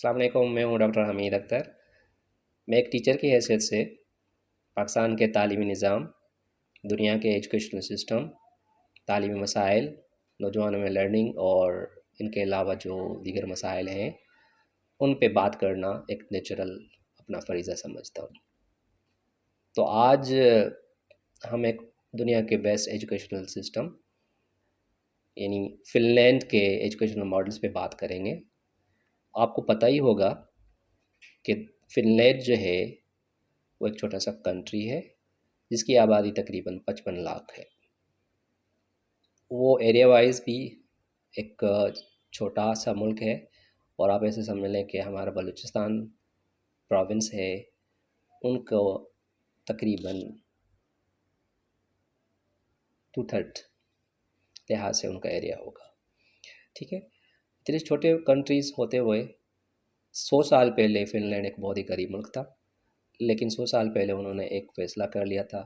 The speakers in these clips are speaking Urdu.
السلام علیکم، میں ہوں ڈاکٹر حمید اختر۔ میں ایک ٹیچر کی حیثیت سے پاکستان کے تعلیمی نظام، دنیا کے ایجوکیشنل سسٹم، تعلیمی مسائل، نوجوانوں میں لرننگ اور ان کے علاوہ جو دیگر مسائل ہیں ان پہ بات کرنا ایک نیچرل اپنا فریضہ سمجھتا ہوں۔ تو آج ہم ایک دنیا کے بیسٹ ایجوکیشنل سسٹم یعنی فن لینڈ کے ایجوکیشنل ماڈلز پہ بات کریں گے۔ آپ کو پتہ ہی ہوگا کہ فن لینڈ جو ہے وہ ایک چھوٹا سا کنٹری ہے جس کی آبادی تقریباً 55 لاکھ ہے۔ وہ ایریا وائز بھی ایک چھوٹا سا ملک ہے، اور آپ ایسے سمجھ لیں کہ ہمارا بلوچستان پروونس ہے، ان کو تقریباً 2/3 لحاظ سے ان کا ایریا ہوگا۔ ٹھیک ہے، اتنے چھوٹے کنٹریز ہوتے ہوئے 100 سال پہلے فن لینڈ ایک بہت ہی غریب ملک تھا، لیکن 100 سال پہلے انہوں نے ایک فیصلہ کر لیا تھا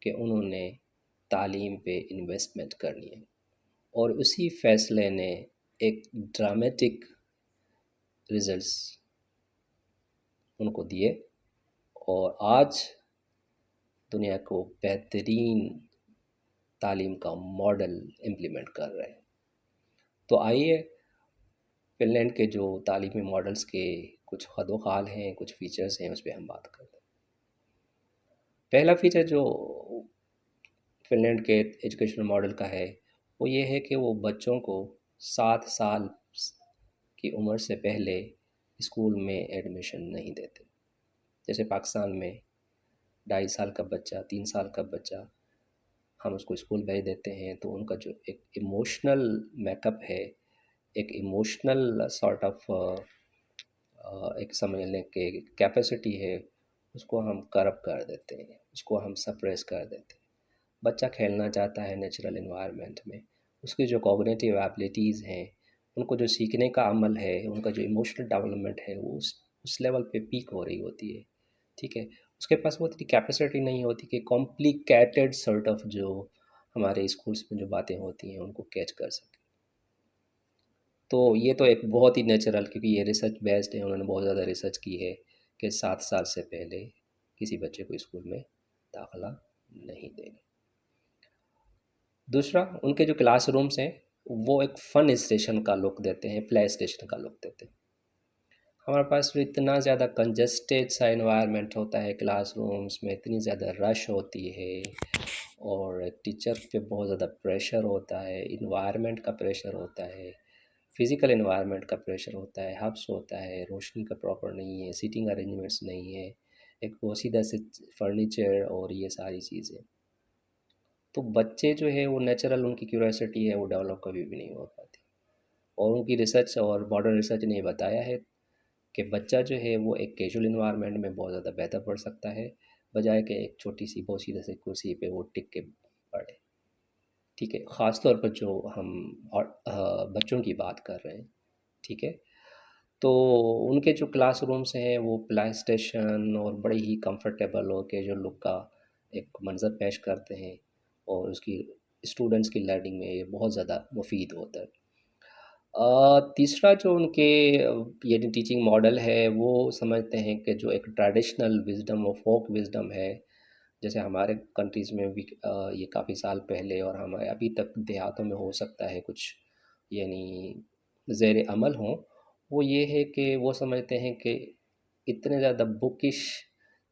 کہ انہوں نے تعلیم پہ انویسٹمنٹ کرنی ہے، اور اسی فیصلے نے ایک ڈرامیٹک ریزلٹس ان کو دیے، اور آج دنیا کو بہترین تعلیم کا ماڈل امپلیمنٹ کر رہے ہیں۔ تو آئیے فن لینڈ کے جو تعلیمی ماڈلز کے کچھ خد و خال ہیں، کچھ فیچرز ہیں، اس پہ ہم بات کرتے ہیں۔ پہلا فیچر جو فن لینڈ کے ایجوکیشنل ماڈل کا ہے وہ یہ ہے کہ وہ بچوں کو 7 سال کی عمر سے پہلے اسکول میں ایڈمیشن نہیں دیتے۔ جیسے پاکستان میں 2.5 سال کا بچہ، 3 سال کا بچہ ہم اس کو اسکول بھیج دیتے ہیں، تو ان کا جو ایک ایموشنل میک اپ ہے، ایک ایموشنل سارٹ آف ایک سمجھ لیں کہ کیپیسٹی ہے، اس کو ہم کرپ کر دیتے ہیں، اس کو ہم سپریس کر دیتے ہیں۔ بچہ کھیلنا چاہتا ہے نیچرل انوائرمنٹ میں، اس کی جو کوگنیٹیو ایبلٹیز ہیں، ان کو جو سیکھنے کا عمل ہے، ان کا جو ایموشنل ڈیولپمنٹ ہے، وہ اس لیول پہ پیک ہو رہی ہوتی ہے۔ ٹھیک ہے، اس کے پاس وہ اتنی کیپیسٹی نہیں ہوتی کہ کمپلیکیٹڈ سارٹ آف جو ہمارے اسکولس میں جو باتیں ہوتی ہیں ان کو کیچ کر سکے۔ تو یہ تو ایک بہت ہی نیچرل، کیونکہ یہ ریسرچ بیسڈ ہے، انہوں نے بہت زیادہ ریسرچ کی ہے کہ 7 سال سے پہلے کسی بچے کو اسکول میں داخلہ نہیں دیں گے۔ دوسرا، ان کے جو کلاس رومس ہیں وہ ایک فن اسٹیشن کا لک دیتے ہیں، پلے اسٹیشن کا لک دیتے ہیں۔ ہمارے پاس جو اتنا زیادہ کنجسٹڈ سا انوائرمنٹ ہوتا ہے کلاس رومس میں، اتنی زیادہ رش ہوتی ہے، اور ٹیچر پہ بہت زیادہ پریشر ہوتا ہے، انوائرمنٹ کا پریشر ہوتا ہے، فزیکل انوائرمنٹ کا پریشر ہوتا ہے، ہبس ہوتا ہے، روشنی کا پراپر نہیں ہے، سیٹنگ ارینجمنٹس نہیں ہے، ایک پوشیدہ سے فرنیچر اور یہ ساری چیزیں، تو بچے جو ہے وہ نیچرل ان کی کیوریسٹی ہے وہ ڈیولپ کبھی بھی نہیں ہو پاتی۔ اور ان کی ریسرچ اور ماڈرن ریسرچ نے یہ بتایا ہے کہ بچہ جو ہے وہ ایک کیجول انوائرمنٹ میں بہت زیادہ بہتر پڑھ سکتا ہے، بجائے کہ ایک چھوٹی سی پوشیدہ سے کرسی پہ وہ ٹک کے پڑھے۔ ٹھیک ہے، خاص طور پر جو ہم بچوں کی بات کر رہے ہیں، ٹھیک ہے، تو ان کے جو کلاس رومس ہیں وہ پلے اسٹیشن اور بڑے ہی کمفرٹیبل اور کیجول لک کا ایک منظر پیش کرتے ہیں، اور اس کی اسٹوڈنٹس کی لرننگ میں یہ بہت زیادہ مفید ہوتا ہے۔ تیسرا جو ان کے یعنی ٹیچنگ ماڈل ہے وہ سمجھتے ہیں کہ جو ایک ٹریڈیشنل وزڈم اور فوک وزڈم ہے، جیسے ہمارے کنٹریز میں بھی یہ کافی سال پہلے اور ہمارے ابھی تک دیہاتوں میں ہو سکتا ہے کچھ یعنی زیر عمل ہوں، وہ یہ ہے کہ وہ سمجھتے ہیں کہ اتنے زیادہ بکش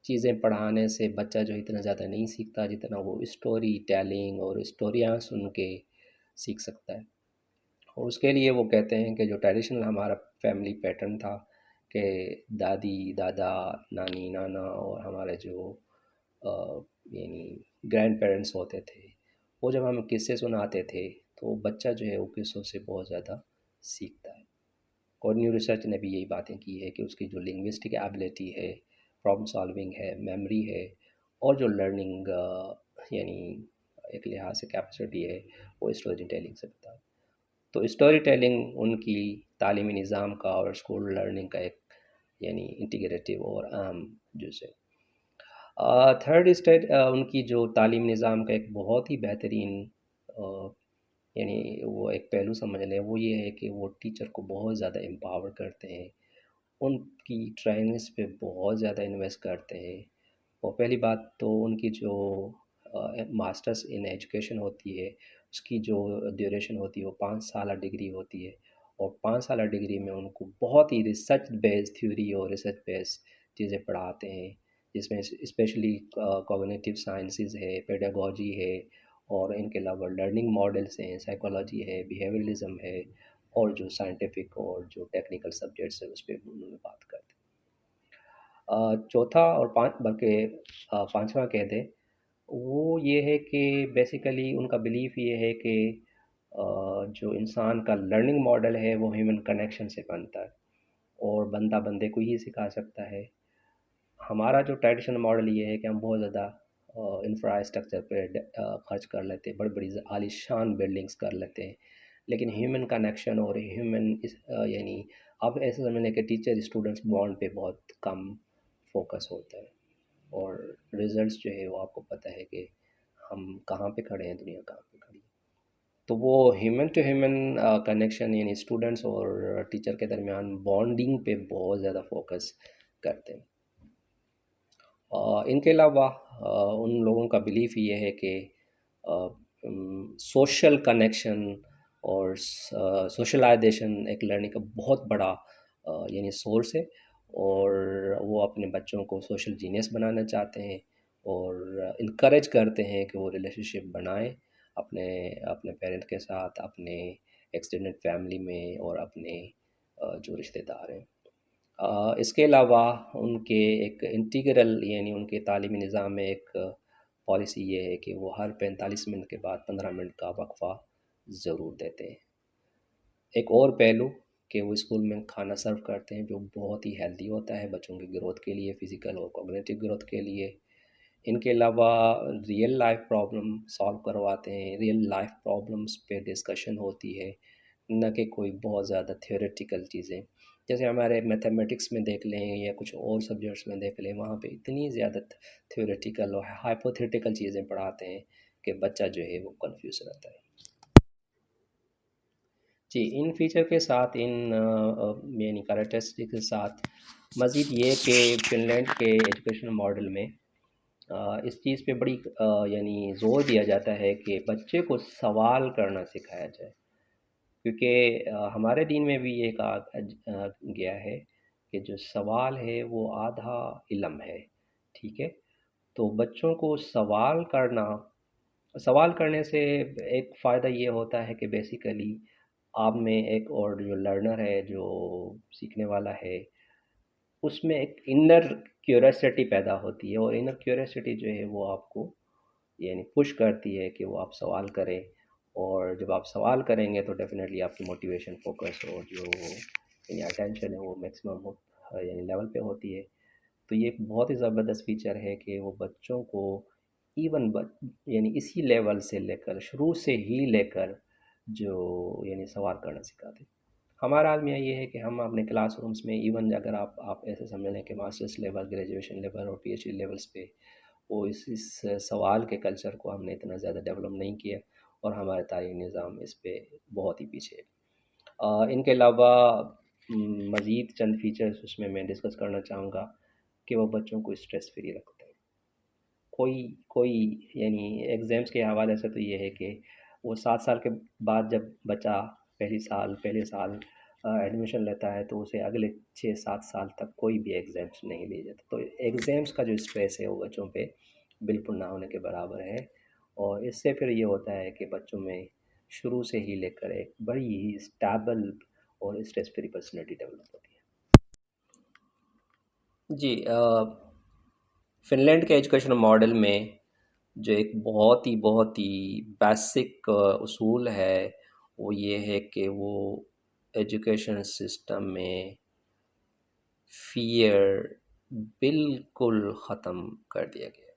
چیزیں پڑھانے سے بچہ جو اتنا زیادہ نہیں سیکھتا جتنا وہ اسٹوری ٹیلنگ اور اسٹوریاں سن کے سیکھ سکتا ہے۔ اور اس کے لیے وہ کہتے ہیں کہ جو ٹریڈیشنل ہمارا فیملی پیٹرن تھا کہ دادی دادا نانی نانا اور ہمارے جو یعنی گرینڈ پیرنٹس ہوتے تھے، وہ جب ہمیں قصے سناتے تھے تو بچہ جو ہے وہ قصوں سے بہت زیادہ سیکھتا ہے۔ اور نیو ریسرچ نے بھی یہی باتیں کی ہے کہ اس کی جو لنگوسٹک ایبلٹی ہے، پرابلم سالونگ ہے، میموری ہے، اور جو لرننگ یعنی ایک لحاظ سے کیپیسٹی ہے، وہ اسٹوری ٹیلنگ سے بتا ہے۔ تو اسٹوری ٹیلنگ ان کی تعلیمی نظام کا اور اسکول لرننگ کا ایک یعنی انٹیگریٹیو اور اہم جز ہے۔ تھرڈ اسٹیٹ ان کی جو تعلیم نظام کا ایک بہت ہی بہترین یعنی وہ ایک پہلو سمجھ لیں، وہ یہ ہے کہ وہ ٹیچر کو بہت زیادہ امپاور کرتے ہیں، ان کی ٹریننگس پہ بہت زیادہ انویسٹ کرتے ہیں. اور پہلی بات تو ان کی جو ماسٹرس ان ایجوکیشن ہوتی ہے اس کی جو ڈیوریشن ہوتی ہے وہ 5 سالہ ڈگری ہوتی ہے. اور 5 سالہ ڈگری میں ان کو بہت ہی ریسرچ بیس تھیوری اور ریسرچ بیس چیزیں پڑھاتے ہیں، جس میں اسپیشلی کوگنیٹیو سائنسز ہے، پیڈاگوجی ہے، اور ان کے علاوہ لرننگ ماڈلس ہیں، سائیکالوجی ہے، بیہیویئرلزم ہے، اور جو سائنٹیفک اور جو ٹیکنیکل سبجیکٹس ہیں اس پہ انہوں نے بات کرتے ہیں. چوتھا اور بلکہ پانچواں کہہ دیں، وہ یہ ہے کہ بیسیکلی ان کا بلیف یہ ہے کہ جو انسان کا لرننگ ماڈل ہے وہ ہیومن کنیکشن سے بنتا ہے، اور بندہ بندے کو ہی سکھا سکتا ہے. ہمارا جو ٹریڈیشنل ماڈل یہ ہے کہ ہم بہت زیادہ انفراسٹرکچر پہ خرچ کر لیتے ہیں، بڑی بڑی عالی شان بلڈنگس کر لیتے ہیں، لیکن ہیومن کنیکشن اور ہیومن یعنی اب ایسے سمجھ لیں کہ ٹیچر اسٹوڈنٹس بانڈ پہ بہت کم فوکس ہوتا ہے. اور ریزلٹس جو ہے وہ آپ کو پتہ ہے کہ ہم کہاں پہ کھڑے ہیں، دنیا کہاں پہ کھڑی ہے. تو وہ ہیومن ٹو ہیومن کنیکشن یعنی اسٹوڈنٹس اور ٹیچر کے درمیان بانڈنگ پہ بہت زیادہ فوکس کرتے ہیں. ان کے علاوہ ان لوگوں کا بلیف یہ ہے کہ سوشل کنیکشن اور سوشلائزیشن ایک لرننگ کا بہت بڑا یعنی سورس ہے، اور وہ اپنے بچوں کو سوشل جینیس بنانا چاہتے ہیں اور انکریج کرتے ہیں کہ وہ ریلیشن شپ بنائیں اپنے اپنے پیرنٹ کے ساتھ، اپنے ایکسٹینڈڈ فیملی میں، اور اپنے جو رشتہ دار ہیں. اس کے علاوہ ان کے ایک انٹیگرل یعنی ان کے تعلیمی نظام میں ایک پالیسی یہ ہے کہ وہ ہر 45 منٹ کے بعد 15 منٹ کا وقفہ ضرور دیتے ہیں. ایک اور پہلو کہ وہ اسکول میں کھانا سرو کرتے ہیں جو بہت ہی ہیلدی ہوتا ہے بچوں کی گروتھ کے لیے، فزیکل اور کوگنیٹیو گروتھ کے لیے. ان کے علاوہ ریئل لائف پرابلم سالو کرواتے ہیں، ریئل لائف پرابلمس پہ ڈسکشن ہوتی ہے، نہ کہ کوئی بہت زیادہ تھیوریٹیکل چیزیں. جیسے ہمارے میتھمیٹکس میں دیکھ لیں یا کچھ اور سبجیکٹس میں دیکھ لیں، وہاں پہ اتنی زیادہ تھیوریٹیکل اور ہائپوتھیٹیکل چیزیں پڑھاتے ہیں کہ بچہ جو ہے وہ کنفیوز رہتا ہے. جی، ان فیچر کے ساتھ یعنی کریکٹرسٹک کے ساتھ مزید یہ کہ فن لینڈ کے ایجوکیشن ماڈل میں اس چیز پہ بڑی یعنی زور دیا جاتا ہے کہ بچے کو سوال کرنا سکھایا جائے، کیونکہ ہمارے دین میں بھی یہ کہا گیا ہے کہ جو سوال ہے وہ آدھا علم ہے. ٹھیک ہے، تو بچوں کو سوال کرنے سے ایک فائدہ یہ ہوتا ہے کہ بیسیکلی آپ میں ایک اور جو لرنر ہے، جو سیکھنے والا ہے، اس میں ایک انر کیوریوسٹی پیدا ہوتی ہے، اور انر کیوریوسٹی جو ہے وہ آپ کو یعنی پش کرتی ہے کہ وہ آپ سوال کریں. اور جب آپ سوال کریں گے تو ڈیفینیٹلی آپ کی موٹیویشن، فوکس اور جو یعنی اٹینشن ہے وہ میکسیمم یعنی لیول پہ ہوتی ہے. تو یہ ایک بہت ہی زبردست فیچر ہے کہ وہ بچوں کو ایون یعنی اسی لیول سے لے کر شروع سے ہی لے کر جو یعنی سوال کرنا سکھاتے. ہمارا عالمیہ یہ ہے کہ ہم اپنے کلاس رومس میں ایون اگر آپ ایسے سمجھ لیں کہ ماسٹرس لیول، گریجویشن لیول اور پی ایچ ڈی لیولس پہ وہ اس سوال کے کلچر کو ہم نے اتنا زیادہ ڈیولپ نہیں کیا، اور ہمارا تعلیمی نظام اس پہ بہت ہی پیچھے ہے. ان کے علاوہ مزید چند فیچرز اس میں ڈسکس کرنا چاہوں گا کہ وہ بچوں کو اسٹریس فری رکھتے ہیں. کوئی یعنی ایگزامس کے حوالے سے تو یہ ہے کہ وہ 7 سال کے بعد جب بچہ پہلے سال ایڈمیشن لیتا ہے تو اسے اگلے 6-7 سال تک کوئی بھی ایگزامس نہیں لی جاتا. تو ایگزامس کا جو اسٹریس ہے وہ بچوں پہ بالکل نہ ہونے کے برابر ہے، اور اس سے پھر یہ ہوتا ہے کہ بچوں میں شروع سے ہی لے کر ایک بڑی ہی اسٹیبل اور اسٹریس فری پرسنالٹی ڈیولپ ہوتی ہے. جی، فن لینڈ کے ایجوکیشن ماڈل میں جو ایک بہت ہی بیسک اصول ہے وہ یہ ہے کہ وہ ایجوکیشن سسٹم میں فیئر بالکل ختم کر دیا گیا،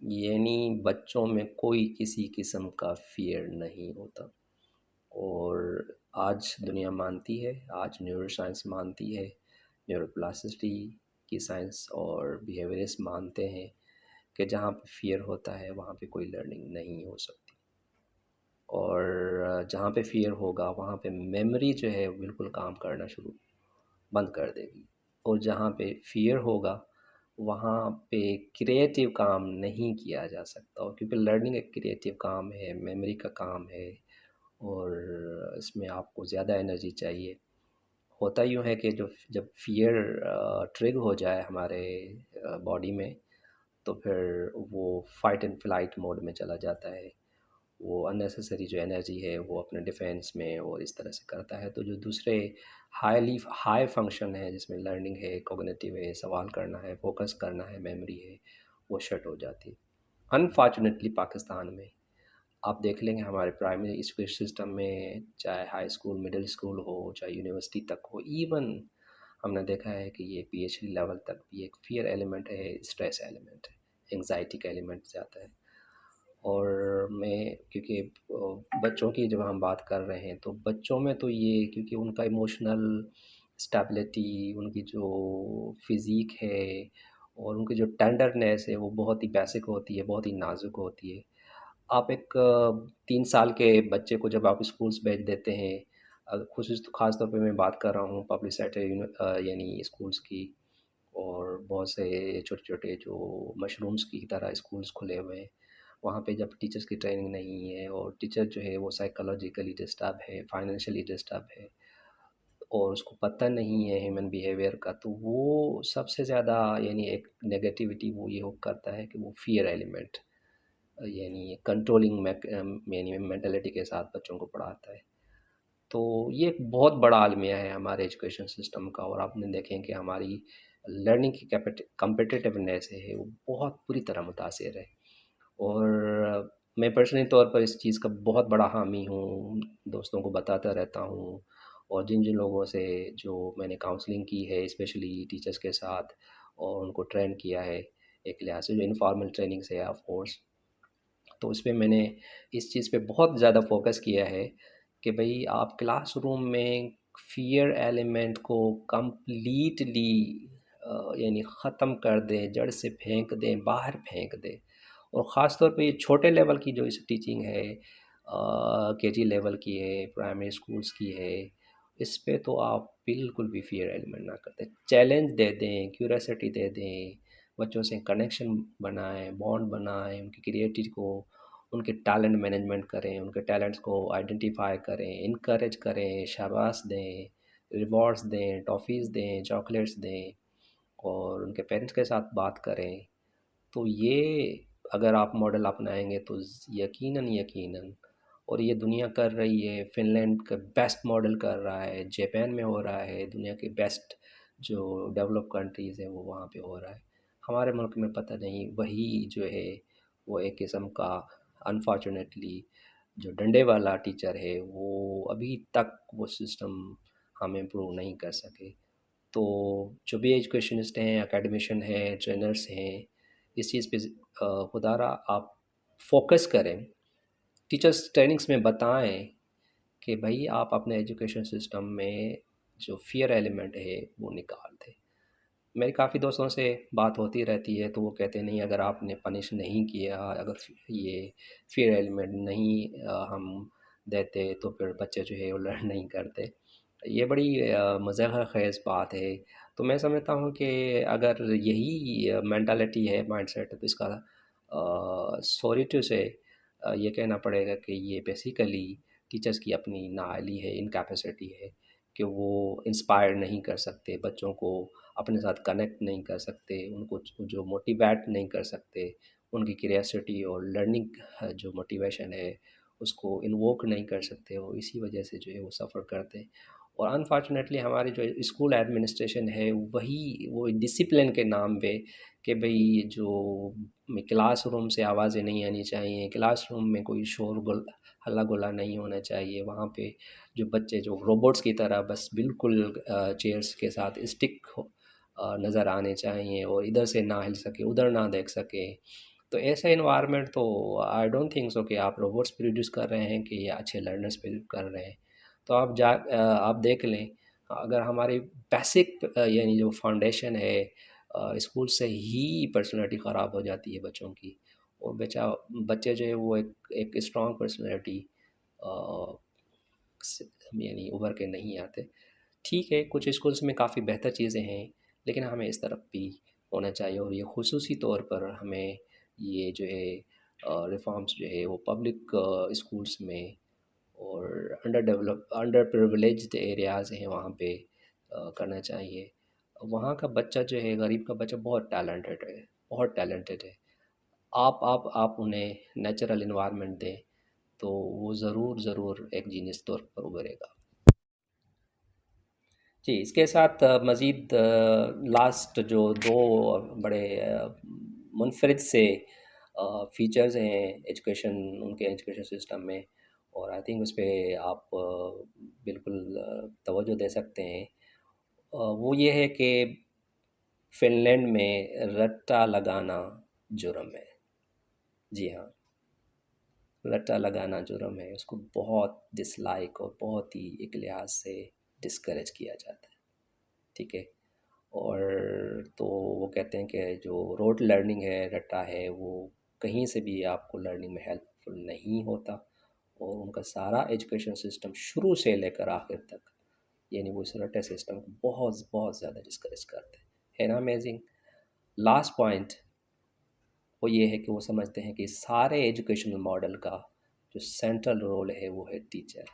یعنی بچوں میں کوئی کسی قسم کا فیئر نہیں ہوتا. اور آج دنیا مانتی ہے، آج نیورو سائنس مانتی ہے، نیورو پلاسٹی کی سائنس اور بیہیویئرس مانتے ہیں کہ جہاں پہ فیئر ہوتا ہے وہاں پہ کوئی لرننگ نہیں ہو سکتی، اور جہاں پہ فیئر ہوگا وہاں پہ میموری جو ہے بالکل کام کرنا شروع بند کر دے گی، اور جہاں پہ فیئر ہوگا وہاں پہ کریٹیو کام نہیں کیا جا سکتا، اور کیونکہ لرننگ ایک کریٹیو کام ہے، میموری کا کام ہے، اور اس میں آپ کو زیادہ انرجی چاہیے۔ ہوتا یوں ہے کہ جب فیئر ٹرگ ہو جائے ہمارے باڈی میں، تو پھر وہ فائٹ اینڈ فلائٹ موڈ میں چلا جاتا ہے، وہ اننیسیسری جو انرجی ہے وہ اپنے ڈیفینس میں اور اس طرح سے کرتا ہے، تو جو دوسرے ہائی فنکشن ہے جس میں لرننگ ہے، کوگنیٹیو ہے، سوال کرنا ہے، فوکس کرنا ہے، میموری ہے، وہ شٹ ہو جاتی ہے۔ انفارچونیٹلی پاکستان میں آپ دیکھ لیں گے ہمارے پرائمری ایجوکیشن سسٹم میں، چاہے ہائی اسکول، مڈل اسکول ہو، چاہے یونیورسٹی تک ہو، ایون ہم نے دیکھا ہے کہ یہ پی ایچ ڈی لیول تک بھی ایک فیئر ایلیمنٹ ہے، اسٹریس ایلیمنٹ ہے، انگزائٹی کا ایلیمنٹ جاتا ہے۔ اور میں کیونکہ بچوں کی جب ہم بات کر رہے ہیں تو بچوں میں تو یہ کیونکہ ان کا ایموشنل اسٹیبلٹی، ان کی جو فزیک ہے اور ان کی جو ٹینڈرنیس ہے وہ بہت ہی بیسک ہوتی ہے، بہت ہی نازک ہوتی ہے۔ آپ ایک 3 سال کے بچے کو جب آپ اسکولس بھیج دیتے ہیں، خاص طور پہ میں بات کر رہا ہوں پبلک سیکٹر یعنی اسکولس کی، اور بہت سے چھوٹے چھوٹے جو مشرومس کی طرح اسکولس کھلے ہوئے ہیں، وہاں پہ جب ٹیچرس کی ٹریننگ نہیں ہے، اور ٹیچر جو ہے وہ سائیکالوجیکلی ڈسٹرب ہے، فائنینشلی ڈسٹرب ہے، اور اس کو پتہ نہیں ہے ہیومن بیہیویئر کا، تو وہ سب سے زیادہ یعنی ایک نگیٹیوٹی وہ یہ کرتا ہے کہ وہ فیئر ایلیمنٹ یعنی کنٹرولنگ یعنی مینٹلٹی کے ساتھ بچوں کو پڑھاتا ہے۔ تو یہ ایک بہت بڑا المیہ ہے ہمارے ایجوکیشن سسٹم کا، اور آپ نے دیکھیں کہ ہماری لرننگ کی کمپٹیٹیونیس ہے وہ بہت بری طرح متاثر ہے۔ اور میں پرسنلی طور پر اس چیز کا بہت بڑا حامی ہوں، دوستوں کو بتاتا رہتا ہوں، اور جن لوگوں سے جو میں نے کاؤنسلنگ کی ہے اسپیشلی ٹیچرس کے ساتھ، اور ان کو ٹرین کیا ہے ایک لحاظ سے جو انفارمل ٹریننگ سے ہے آف کورس، تو اس پہ میں نے اس چیز پہ بہت زیادہ فوکس کیا ہے کہ بھئی آپ کلاس روم میں فیئر ایلیمنٹ کو کمپلیٹلی یعنی ختم کر دیں، جڑ سے پھینک دیں، باہر پھینک دیں۔ اور خاص طور پہ یہ چھوٹے لیول کی جو اس ٹیچنگ ہے، کے جی لیول کی ہے، پرائمری اسکولس کی ہے، اس پہ تو آپ بالکل بھی فیئر ایلیمنٹ نہ کرتے، چیلنج دے دیں، کیوریسٹی دے دیں، بچوں سے کنیکشن بنائیں، بانڈ بنائیں، ان کی کریٹیوٹی کو، ان کے ٹیلنٹ مینجمنٹ کریں، ان کے ٹیلنٹس کو آئیڈینٹیفائی کریں، انکریج کریں، شاباش دیں، ریوارڈس دیں، ٹافیز دیں، چاکلیٹس دیں، اور ان کے پیرنٹس کے ساتھ بات کریں۔ تو یہ اگر آپ ماڈل اپنائیں گے تو یقیناً یقیناً، اور یہ دنیا کر رہی ہے، فن لینڈ کا بیسٹ ماڈل کر رہا ہے، جاپان میں ہو رہا ہے، دنیا کے بیسٹ جو ڈیولپ کنٹریز ہیں وہ وہاں پہ ہو رہا ہے۔ ہمارے ملک میں پتہ نہیں، وہی جو ہے وہ ایک قسم کا انفارچونیٹلی جو ڈنڈے والا ٹیچر ہے وہ ابھی تک وہ سسٹم ہم امپروو نہیں کر سکے۔ تو جو بھی ایجوکیشنسٹ ہیں، اکیڈمیشین ہیں، ٹرینرس ہیں، اس چیز پہ خدا را آپ فوکس کریں، ٹیچرس ٹریننگس میں بتائیں کہ بھائی آپ اپنے ایجوکیشن سسٹم میں جو فیئر ایلیمنٹ ہے وہ نکال دیں۔ میری کافی دوستوں سے بات ہوتی رہتی ہے تو وہ کہتے ہیں نہیں، اگر آپ نے پنش نہیں کیا، اگر یہ فیئر ایلیمنٹ نہیں ہم دیتے تو پھر بچے جو ہے وہ لرن نہیں کرتے۔ یہ بڑی مضحکہ خیز بات ہے۔ تو میں سمجھتا ہوں کہ اگر یہی مینٹالٹی ہے، مائنڈ سیٹ ہے، تو اس کا سوری ٹو سے یہ کہنا پڑے گا کہ یہ بیسیکلی ٹیچرس کی اپنی نااہلی ہے، انکیپیسٹی ہے کہ وہ انسپائر نہیں کر سکتے بچوں کو، اپنے ساتھ کنیکٹ نہیں کر سکتے، ان کو جو موٹیویٹ نہیں کر سکتے، ان کی کریاسٹی اور لرننگ جو موٹیویشن ہے اس کو انووک نہیں کر سکتے، وہ اسی وجہ سے جو ہے وہ سفر کرتے ہیں۔ اور انفارچونیٹلی ہماری جو اسکول ایڈمنسٹریشن ہے وہی وہ ڈسپلن کے نام پہ کہ بھئی جو کلاس روم سے آوازیں نہیں آنی چاہیے، کلاس روم میں کوئی شور ہلہ گلا نہیں ہونا چاہیے، وہاں پہ جو بچے جو روبوٹس کی طرح بس بالکل چیئرس کے ساتھ اسٹک نظر آنے چاہیے، اور ادھر سے نہ ہل سکے، ادھر نہ دیکھ سکے، تو ایسا انوائرمنٹ تو آئی ڈونٹ تھنک سو کہ آپ روبوٹس پروڈیوس کر رہے ہیں کہ یا اچھے لرنرس پروڈیوس کر رہے ہیں۔ تو آپ دیکھ لیں، اگر ہماری بیسک یعنی جو فاؤنڈیشن ہے اسکول سے ہی پرسنالٹی خراب ہو جاتی ہے بچوں کی، اور بچے جو ہے وہ ایک اسٹرانگ پرسنالٹی یعنی ابھر کے نہیں آتے۔ ٹھیک ہے، کچھ اسکولس میں کافی بہتر چیزیں ہیں، لیکن ہمیں اس طرف بھی ہونا چاہیے، اور یہ خصوصی طور پر ہمیں یہ جو ہے ریفارمس جو ہے وہ پبلک اسکولس میں اور انڈر پریولیجڈ ایریاز ہیں وہاں پہ کرنا چاہیے۔ وہاں کا بچہ جو ہے، غریب کا بچہ بہت ٹیلنٹڈ ہے، بہت ٹیلنٹڈ ہے۔ آپ انہیں نیچرل انوائرمنٹ دیں تو وہ ضرور ضرور ایک جینیس طور پر ابھرے گا۔ جی، اس کے ساتھ مزید لاسٹ جو دو بڑے منفرد سے فیچرز ہیں ایجوکیشن، ان کے ایجوکیشن سسٹم میں، اور آئی تھنک اس پہ آپ بالکل توجہ دے سکتے ہیں، وہ یہ ہے کہ فن لینڈ میں رٹا لگانا جرم ہے۔ جی ہاں، رٹا لگانا جرم ہے، اس کو بہت ڈس لائک اور بہت ہی ایک لحاظ سے ڈسکریج کیا جاتا ہے، ٹھیک ہے۔ اور تو وہ کہتے ہیں کہ جو روٹ لرننگ ہے، رٹا ہے، وہ کہیں سے بھی آپ کو لرننگ میں ہیلپ فل نہیں ہوتا، اور ان کا سارا ایجوکیشن سسٹم شروع سے لے کر آخر تک، یعنی وہ اس رٹے سسٹم کو بہت بہت زیادہ ڈسکریج کرتے ہیں، ہے نا امیزنگ۔ لاسٹ پوائنٹ وہ یہ ہے کہ وہ سمجھتے ہیں کہ سارے ایجوکیشنل ماڈل کا جو سینٹرل رول ہے وہ ہے ٹیچر،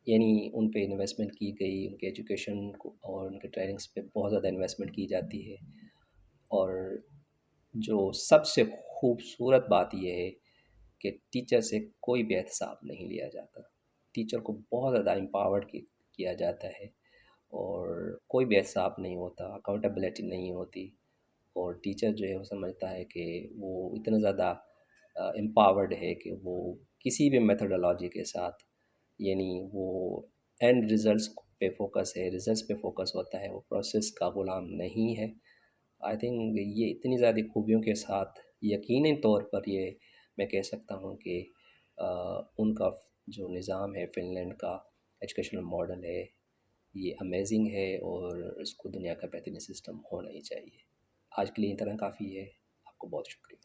یعنی ان پہ انویسٹمنٹ کی گئی، ان کے ایجوکیشن کو اور ان کے ٹریننگس پہ بہت زیادہ انویسٹمنٹ کی جاتی ہے، اور جو سب سے خوبصورت بات یہ ہے کہ ٹیچر سے کوئی بھی احتساب نہیں لیا جاتا، ٹیچر کو بہت زیادہ امپاورڈ کیا جاتا ہے، اور کوئی بھی احتساب نہیں ہوتا، اکاؤنٹیبلٹی نہیں ہوتی، اور ٹیچر جو ہے وہ سمجھتا ہے کہ وہ اتنا زیادہ امپاورڈ ہے کہ وہ کسی بھی میتھڈولوجی کے ساتھ، یعنی وہ اینڈ ریزلٹس پہ فوکس ہے، ریزلٹس پہ فوکس ہوتا ہے، وہ پروسیس کا غلام نہیں ہے۔ آئی تھنک یہ اتنی زیادہ خوبیوں کے ساتھ یقینی طور پر یہ میں کہہ سکتا ہوں کہ ان کا جو نظام ہے فن لینڈ کا ایجوکیشنل ماڈل ہے، یہ امیزنگ ہے، اور اس کو دنیا کا بہترین سسٹم ہونا ہی چاہیے۔ آج کے لیے اتنا کافی ہے، آپ کو بہت شکریہ۔